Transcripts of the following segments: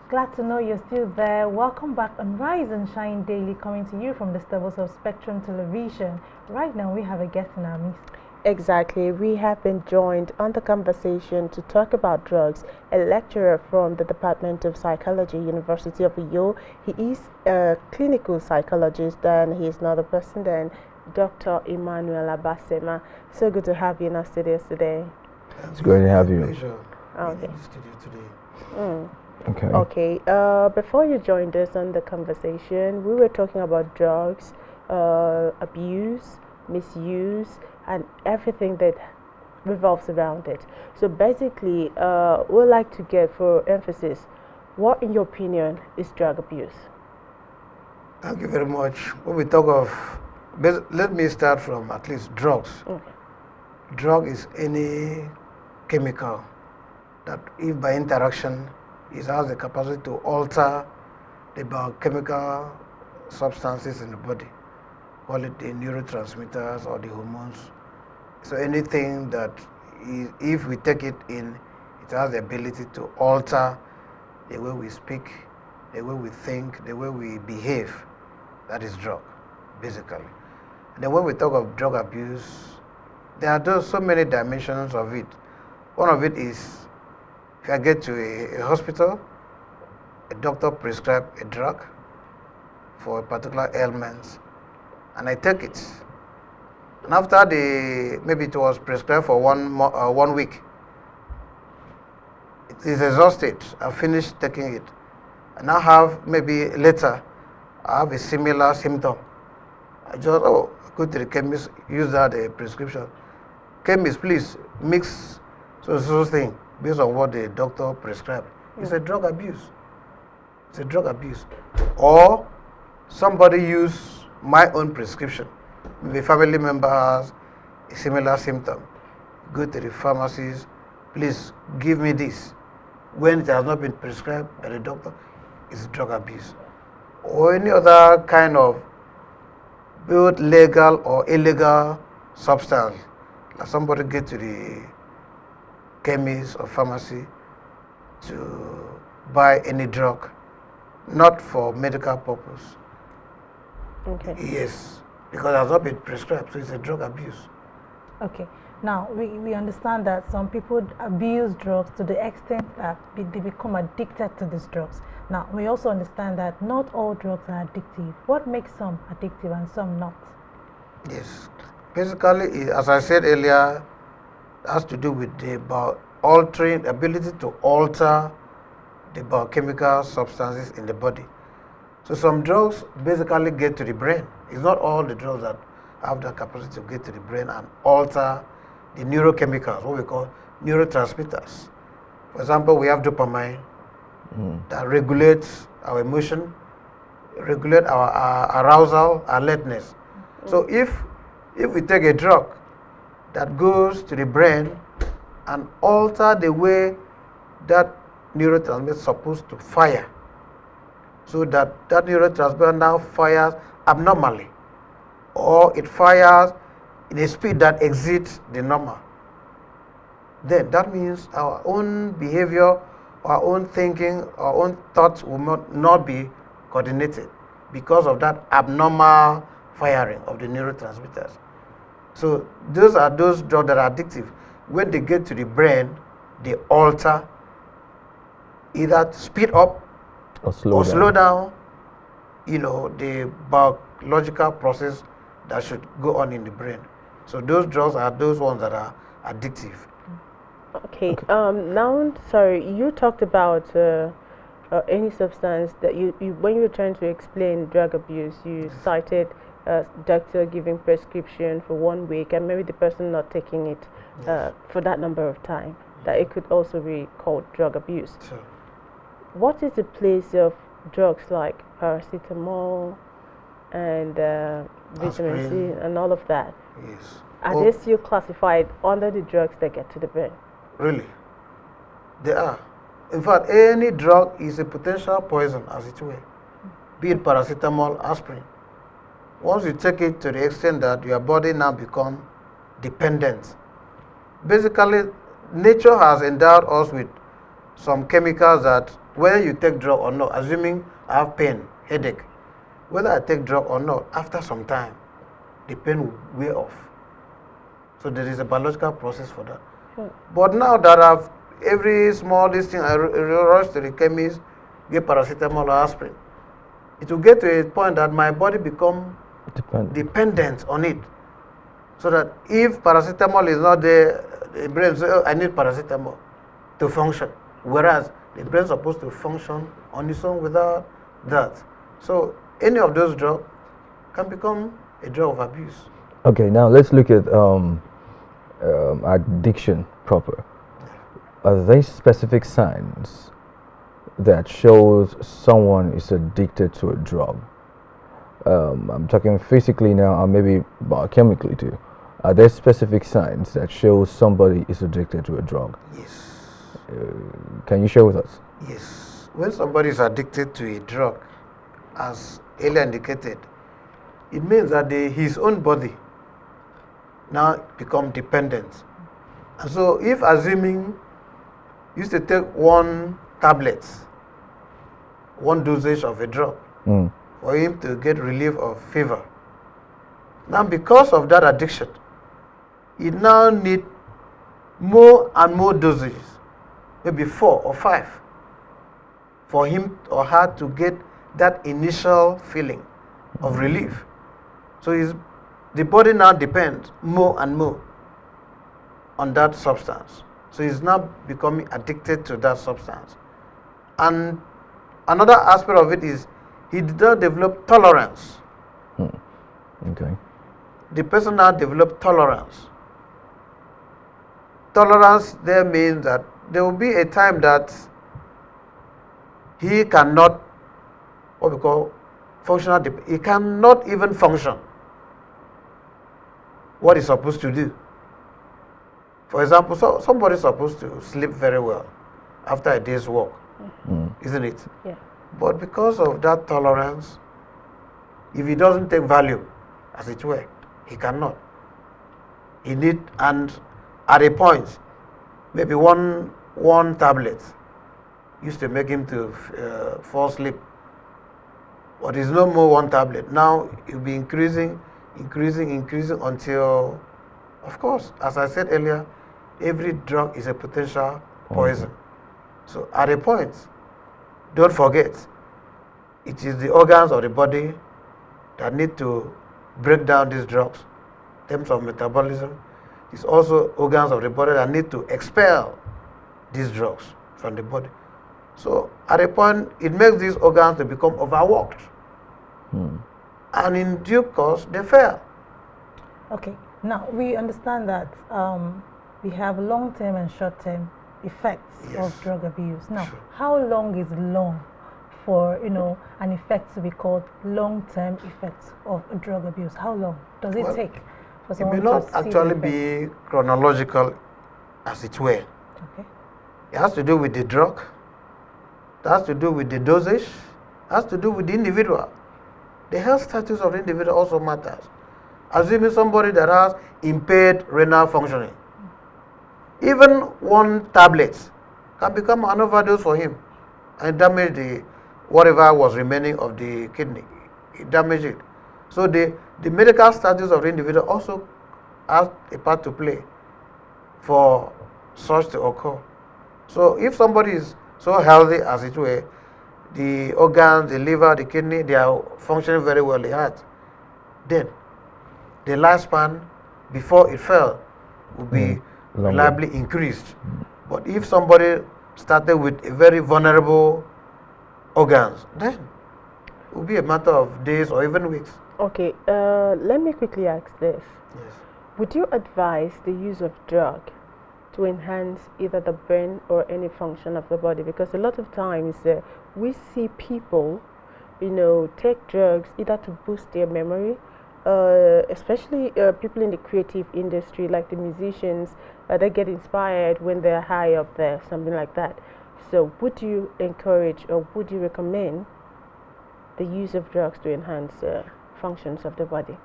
Glad to know you're still there. Welcome back on Rise and Shine Daily, coming to you from the stables of Spectrum Television. Right now, we have a guest in our midst. Exactly. We have been joined on the conversation to talk about drugs, a lecturer from the Department of Psychology, University of Uyo. He is a clinical psychologist, and he is another person than Dr. Emmanuel Abiama. So good to have you in our studios today. It's great to have you. Okay. In the studio today. Okay. Before you joined us on the conversation, we were talking about drugs, abuse, misuse, and everything that revolves around it. So basically, we'd like to get, for emphasis, what, in your opinion, is drug abuse? Thank you very much. When we talk of, let me start from at least drugs. Okay. Drug is any chemical that, if by interaction, it has the capacity to alter the biochemical substances in the body, call it the neurotransmitters or the hormones. So anything that, if we take it in, it has the ability to alter the way we speak, the way we think, the way we behave. That is drug, basically. And then when we talk of drug abuse, there are so many dimensions of it. One of it is, if I get to a hospital, a doctor prescribes a drug for a particular ailment, and I take it. And after maybe it was prescribed for 1 week, it is exhausted. I finished taking it. And I have, maybe later, I have a similar symptom. I just, go to the chemist, use that prescription. Chemist, please mix so thing based on what the doctor prescribed. It's a drug abuse. It's a drug abuse. Or somebody use my own prescription. Maybe a family member has a similar symptom. Go to the pharmacist, please give me this. When it has not been prescribed by the doctor, it's drug abuse. Or any other kind of both legal or illegal substance. Like somebody get to the chemist or pharmacy to buy any drug, not for medical purpose. Okay. Yes, because it has not been prescribed, so it's a drug abuse. Okay. Now, we understand that some people abuse drugs to the extent that they become addicted to these drugs. Now, we also understand that not all drugs are addictive. What makes some addictive and some not? Yes. Basically, as I said earlier, it has to do with the ability to alter the biochemical substances in the body. So some drugs basically get to the brain. It's not all the drugs that have the capacity to get to the brain and alter the neurochemicals, what we call neurotransmitters. For example, we have dopamine that regulates our emotion, regulate our arousal, alertness. So if we take a drug that goes to the brain and alter the way that neurotransmitter is supposed to fire, so that neurotransmitter now fires abnormally, or it fires in a speed that exceeds the normal, then that means our own behavior, our own thinking, our own thoughts will not be coordinated because of that abnormal firing of the neurotransmitters. So those are those drugs that are addictive. When they get to the brain, they alter, either to speed up Or slow slow down, the biological process that should go on in the brain. So those drugs are those ones that are addictive. Okay. Now, sorry, you talked about any substance that you when you were trying to explain drug abuse, you cited a doctor giving prescription for 1 week and maybe the person not taking it for that number of time. That it could also be called drug abuse. So, What is the place of drugs like paracetamol and vitamin C Aspirin. and all of that? yes. Are they still classified under the drugs that get to the brain? Really? They are. In fact, any drug is a potential poison, as it were, be it paracetamol, aspirin. Once you take it to the extent that your body now becomes dependent, basically, nature has endowed us with some chemicals that whether you take drug or not, assuming I have pain, headache, whether I take drug or not, after some time, the pain will wear off. So there is a biological process for that. But now that I've every small this thing, I rush to the chemist, get paracetamol or aspirin. It will get to a point that my body become dependent on it. So that if paracetamol is not there, the brain says, oh, I need paracetamol to function. Whereas the brain is supposed to function on its own without that. So any of those drugs can become a drug of abuse. Okay, now let's look at addiction proper. Are there specific signs that shows someone is addicted to a drug? I'm talking physically now, or maybe biochemically too. Are there specific signs that show somebody is addicted to a drug? Yes. Can you share with us? Yes. When somebody is addicted to a drug, as earlier indicated, it means that his own body now become dependent. And so if assuming you used to take one tablet, one dosage of a drug, for him to get relief of fever. Now because of that addiction, he now need more and more dosages, maybe 4 or 5, for him or her to get that initial feeling of relief. So the body now depends more and more on that substance. So he's now becoming addicted to that substance. And another aspect of it is he did not develop tolerance. Okay. The person now developed tolerance. Tolerance there means that there will be a time that he cannot, what we call functional, he cannot even function what he's supposed to do. For example, somebody is supposed to sleep very well after a day's work, isn't it? Yeah. But because of that tolerance, if he doesn't take Valium, as it were, he cannot. He need, and at a point, maybe one tablet used to make him to fall asleep. But it's no more one tablet. Now it will be increasing until, of course, as I said earlier, every drug is a potential poison. So at a point, don't forget, it is the organs of the body that need to break down these drugs in terms of metabolism. It's also organs of the body that need to expel these drugs from the body. So at a point, it makes these organs to become overworked. And in due course, they fail. Okay, now we understand that we have long-term and short-term effects of drug abuse. Now, how long is long for an effect to be called long-term effects of drug abuse? How long does it take for someone to see? It may not actually be chronological, as it were. Okay. It has to do with the drug. It has to do with the dosage. It has to do with the individual. The health status of the individual also matters. Assuming somebody that has impaired renal functioning, even one tablet can become an overdose for him and damage the whatever was remaining of the kidney. It damages it. So the medical status of the individual also has a part to play for such to occur. So if somebody is so healthy, as it were, the organs, the liver, the kidney, they are functioning very well, the heart, then the lifespan before it fell would be reliably increased. But if somebody started with a very vulnerable organs, then it will be a matter of days or even weeks. Okay, let me quickly ask this. Yes. Would you advise the use of drug to enhance either the brain or any function of the body? Because a lot of times we see people, take drugs either to boost their memory, especially people in the creative industry, like the musicians, they get inspired when they're high up there, something like that. So would you encourage or would you recommend the use of drugs to enhance functions of the body?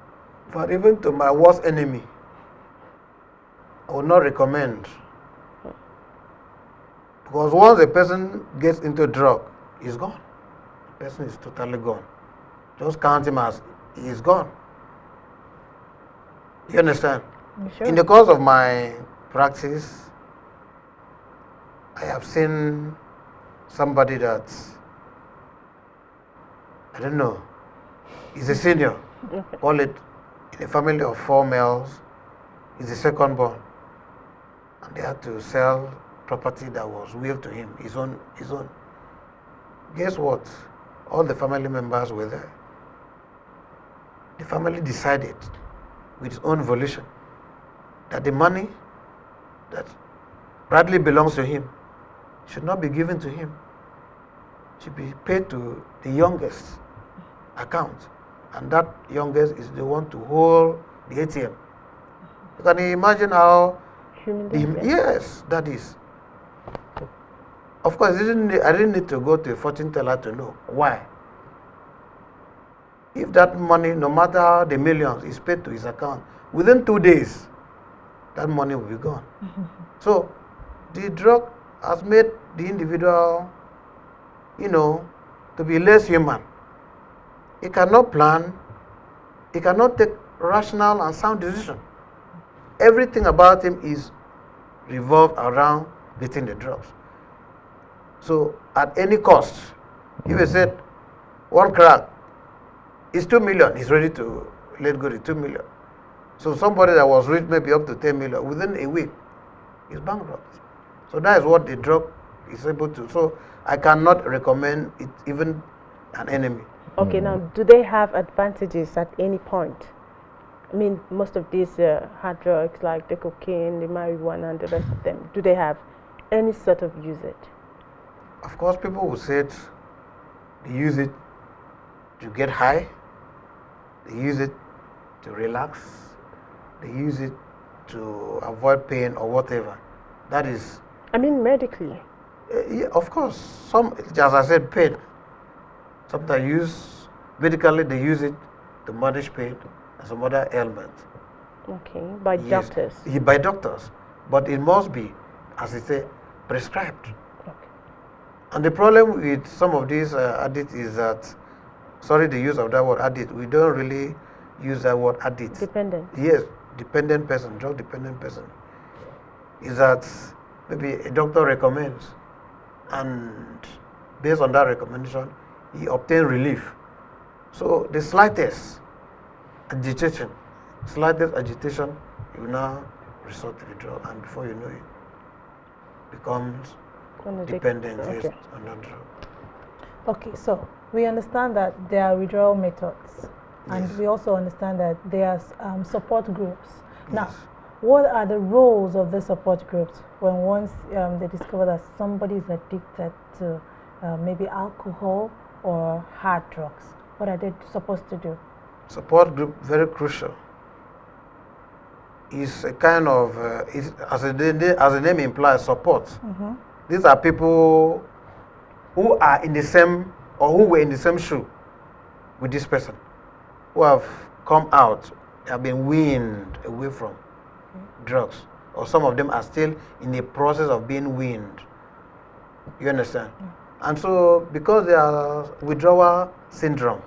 But even to my worst enemy, I would not recommend. Because once a person gets into a drug, he's gone. The person is totally gone. Just count him as he is gone. You understand? Sure. In the course of my practice, I have seen somebody that, I don't know, is a senior. Okay. Call it, in a family of 4 males, is the second born. And they had to sell property that was willed to him, his own. Guess what? All the family members were there. The family decided, with its own volition, that the money that rightly belongs to him should not be given to him. Should be paid to the youngest account. And that youngest is the one to hold the ATM. You can imagine how... Yes, that is. Of course, I didn't need to go to a fortune teller to know. Why? If that money, no matter the millions, is paid to his account, within 2 days, that money will be gone. So, the drug has made the individual, to be less human. He cannot plan, he cannot take rational and sound decision. Everything about him is revolved around getting the drugs. So, at any cost, if you said 1 crack is 2 million, he's ready to let go the 2 million. So somebody that was rich maybe up to 10 million, within a week, is bankrupt. So that is what the drug is able to. So I cannot recommend it even an enemy. Okay, now do they have advantages at any point? I mean, most of these hard drugs like the cocaine, the marijuana, and the rest of them, do they have any sort of usage? Of course, people who said they use it to get high, they use it to relax, they use it to avoid pain or whatever. That is... I mean, medically. Yeah, of course. Some, as I said, pain. Sometimes medically they use it to manage pain and some other ailments. Okay, by doctors. By doctors. But it must be, as I say, prescribed. Okay. And the problem with some of these addicts is that, sorry the use of that word addict, we don't really use that word addict. Dependent. Yes, dependent person, drug dependent person. Is that maybe a doctor recommends, and based on that recommendation, he obtains relief. So the slightest agitation, you now resort to the drug, and before you know it, becomes dependent on that drug. Okay, so we understand that there are withdrawal methods, and we also understand that there are support groups. Now, what are the roles of the support groups when once they discover that somebody is addicted to maybe alcohol or hard drugs? What are they supposed to do? Support group, very crucial. Is a kind of, as the name implies, support. These are people who are in the same, or who were in the same shoe with this person, who have come out, have been weaned away from drugs, or some of them are still in the process of being weaned. You understand? And so, because there are withdrawal syndrome,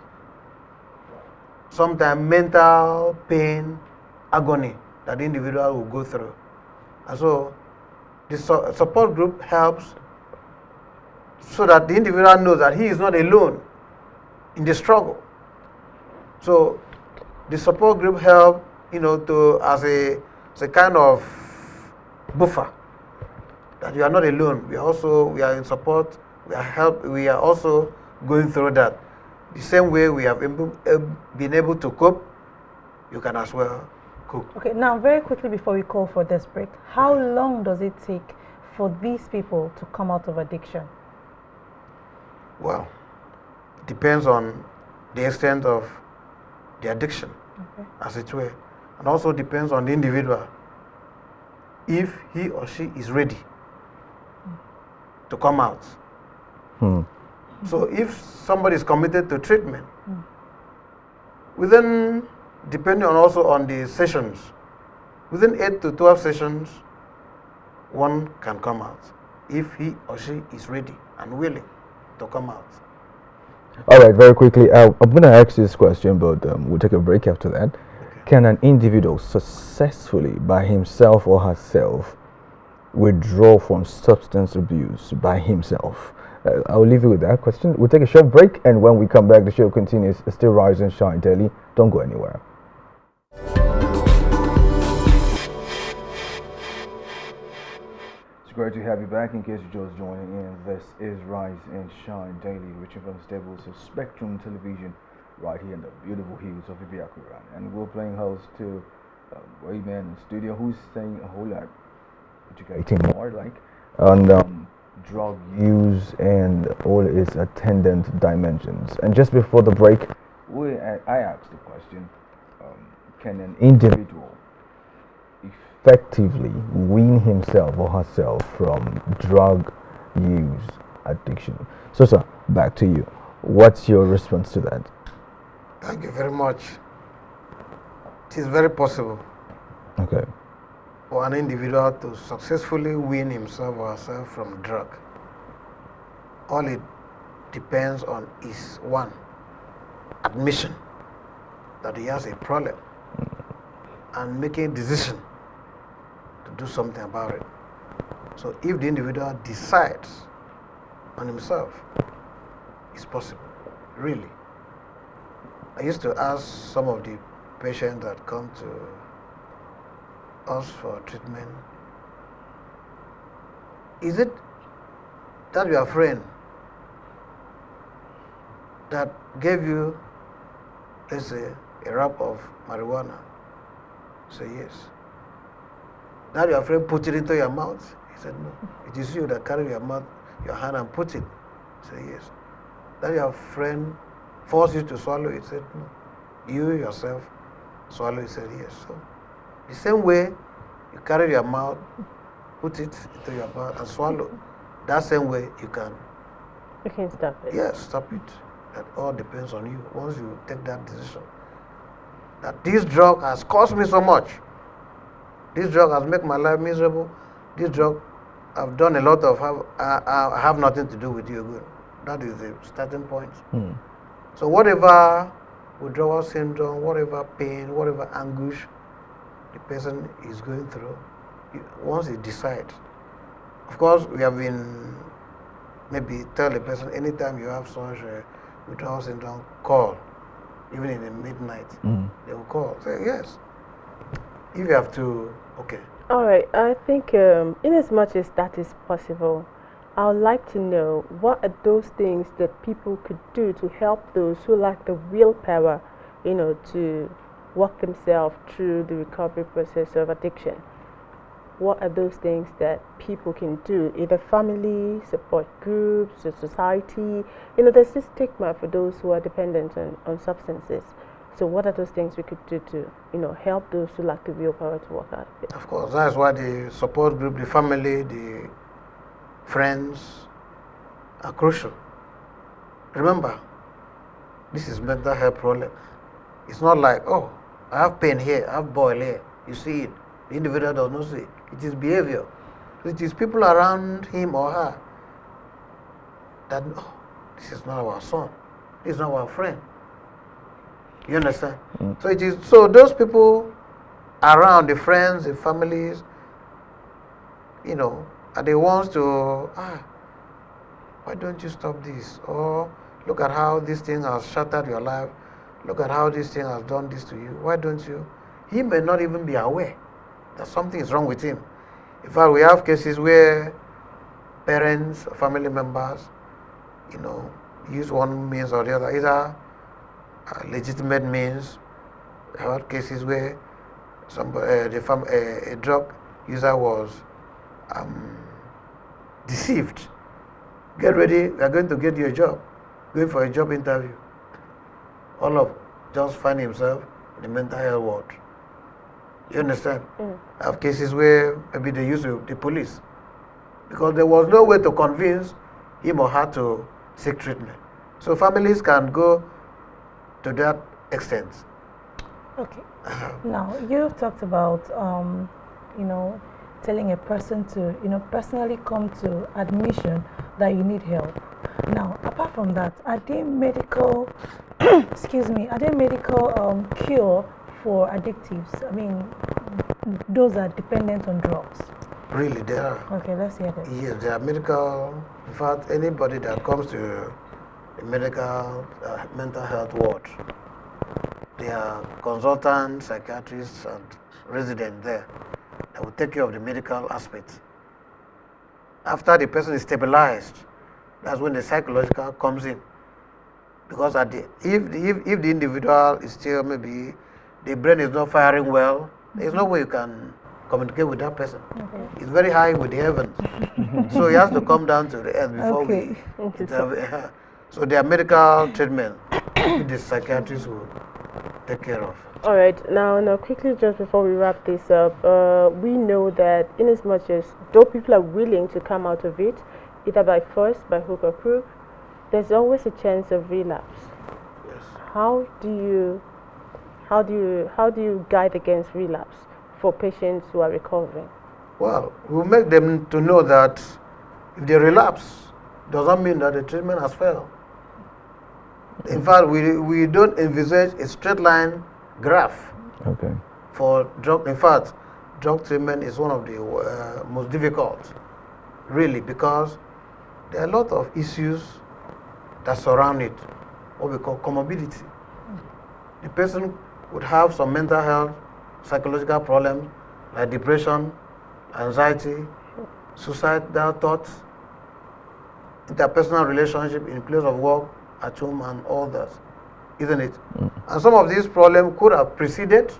sometimes mental pain, agony that the individual will go through. And so, the support group helps so that the individual knows that he is not alone in the struggle. So, the support group help, as a kind of buffer, that you are not alone. We are in support. We are also going through that. The same way we have been able to cope, you can as well cope. Okay, now very quickly before we call for this break, how long does it take for these people to come out of addiction? Well, it depends on the extent of the addiction, as it were, and also depends on the individual, if he or she is ready to come out. So if somebody is committed to treatment, depending also on the sessions, within 8 to 12 sessions, one can come out. if he or she is ready and willing to come out. All right, very quickly, I'm going to ask this question, but we'll take a break after that. Okay. Can an individual successfully, by himself or herself, withdraw from substance abuse by himself? I'll leave you with that question. We'll take a short break, and when we come back, the show continues. It's still Rise and Shine Daily. Don't go anywhere. Great to have you back. In case you're just joining in, this is Rise and Shine Daily, reaching from the stables of Spectrum Television, right here in the beautiful hills of Ibiakuran. And we're playing host to Wayman in the studio, who's saying a whole lot, educating more, like, on drug use and all its attendant dimensions. And just before the break, I asked the question, can an individual effectively wean himself or herself from drug use addiction? So, sir, back to you. What's your response to that? Thank you very much. It is very possible. Okay. For an individual to successfully wean himself or herself from drug. All it depends on is one, admission that he has a problem and making a decision to do something about it. So if the individual decides on himself, it's possible, really. I used to ask some of the patients that come to us for treatment, is it that your friend that gave you, let's say, a wrap of marijuana? Say yes. That your friend put it into your mouth? He said no. It is you that carry your hand and put it. Say yes. That your friend forced you to swallow it? He said no. You yourself swallow it? He said yes. So the same way you carry your mouth, put it into your mouth and swallow, that same way you can stop it. Yes, stop it. That all depends on you. Once you take that decision, that this drug has cost me so much, this drug has made my life miserable, this drug I've done a lot of, I have nothing to do with you again. That is the starting point. So whatever withdrawal syndrome, whatever pain, whatever anguish the person is going through, once he decides, of course we have been maybe tell the person, anytime you have such withdrawal syndrome, call. Even in the midnight, they will call. Say yes. If you have to, okay. All right. I think in as much as that is possible, I would like to know what are those things that people could do to help those who lack the willpower, to walk themselves through the recovery process of addiction. What are those things that people can do? Either family, support groups, or society. There's this stigma for those who are dependent on substances. So what are those things we could do to, help those who lack the willpower to work out of it? Of course, that's why the support group, the family, the friends are crucial. Remember, this is mental health problem. It's not like, oh, I have pain here, I have boil here. You see it. The individual does not see it. It is behavior. It is people around him or her that, oh, this is not our son. This is not our friend. You understand? So it is. So those people around, the friends, the families, are the ones to, why don't you stop this? Or look at how this thing has shattered your life. Look at how this thing has done this to you. Why don't you? He may not even be aware that something is wrong with him. In fact, we have cases where parents, family members, use one means or the other, either legitimate means. We have cases where a drug user was deceived. Get ready, we are going to get you a job. Going for a job interview. All of just find himself in the mental health ward. You understand? I have cases where maybe they use the police because there was no way to convince him or her to seek treatment. So families can go to that extent. Okay. Now, you've talked about, telling a person to, personally come to admission that you need help. Now, apart from that, are there medical, excuse me, are there medical cure for addictives? I mean, those are dependent on drugs. Really, there are. Okay, let's hear this. Yes, there are medical. In fact, anybody that comes to the medical mental health ward, there are consultants, psychiatrists, and residents there that will take care of the medical aspect. After the person is stabilized, that's when the psychological comes in. Because if the individual is still, maybe the brain is not firing well, there's no way you can communicate with that person. Okay. It's very high with the heavens. So he has to come down to the earth before we intervene. So there are medical treatment the psychiatrists will take care of. All right, now quickly, just before we wrap this up, we know that in as much as though people are willing to come out of it, either by force, by hook or crook, there's always a chance of relapse. Yes. How do you guide against relapse for patients who are recovering? Well, we make them to know that if they relapse, doesn't mean that the treatment has failed. In fact, we don't envisage a straight line graph for drug. In fact, drug treatment is one of the most difficult, really, because there are a lot of issues that surround it, what we call comorbidity. The person would have some mental health, psychological problems like depression, anxiety, suicidal thoughts, interpersonal relationship in place of work, at home, and all that, isn't it? And some of these problems could have preceded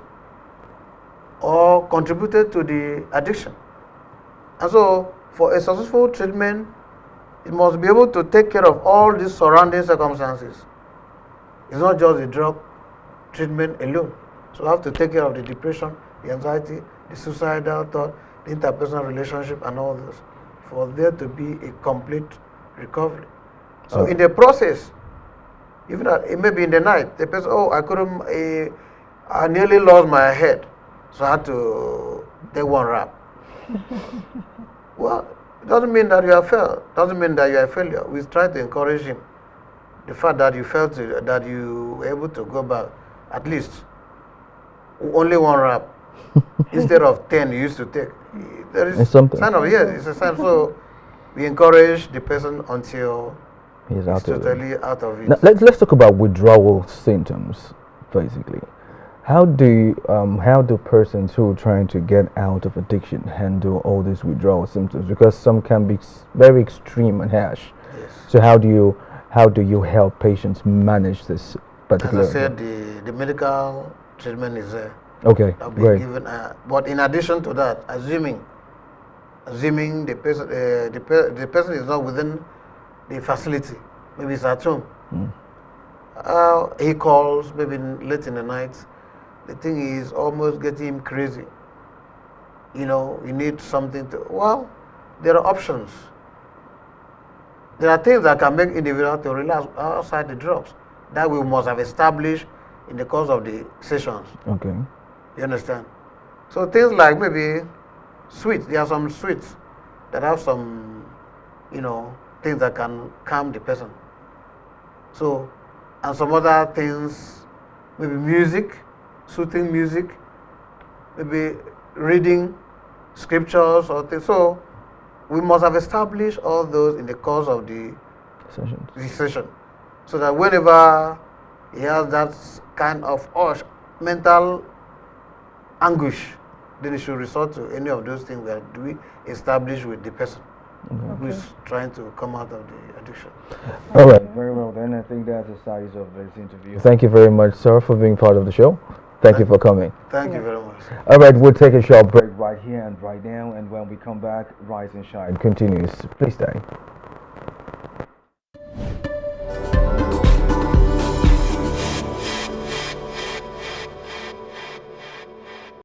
or contributed to the addiction. And so, for a successful treatment, it must be able to take care of all these surrounding circumstances. It's not just the drug treatment alone. So we have to take care of the depression, the anxiety, the suicidal thought, the interpersonal relationship, and all this, for there to be a complete recovery. So in the process, even maybe in the night, the person, I nearly lost my head, so I had to take one rap. Well, it doesn't mean that you have failed. Doesn't mean that you are a failure. We try to encourage him. The fact that you felt that you were able to go back, at least only one rap instead of 10 you used to take. There is something. Sign of it's a sign. So we encourage the person until he's totally out of it. Now, let's talk about withdrawal symptoms, basically. How do persons who are trying to get out of addiction handle all these withdrawal symptoms? Because some can be very extreme and harsh. Yes. So how do you help patients manage this particular? As I said, the medical treatment is there. Okay, great. Given, but in addition to that, assuming the person is not within the facility, maybe it's at home. He calls maybe late in the night. The thing is almost getting him crazy. You need something to. Well, there are options. There are things that can make individuals to relax outside the drugs that we must have established in the course of the sessions. Okay. You understand? So things like maybe sweets. There are some sweets that have some, things that can calm the person. So, and some other things, maybe music, soothing music, maybe reading scriptures or things. So, we must have established all those in the course of the session, so that whenever he has that kind of mental anguish, then he should resort to any of those things that we establish with the person who is trying to come out of the addiction. All right, very well then. I think that's the size of this interview. Thank you very much, sir, for being part of the show. Thank you for coming. Thank you very much. All right, we'll take a short break right here and right now, and when we come back, Rise and Shine continues. Please stay.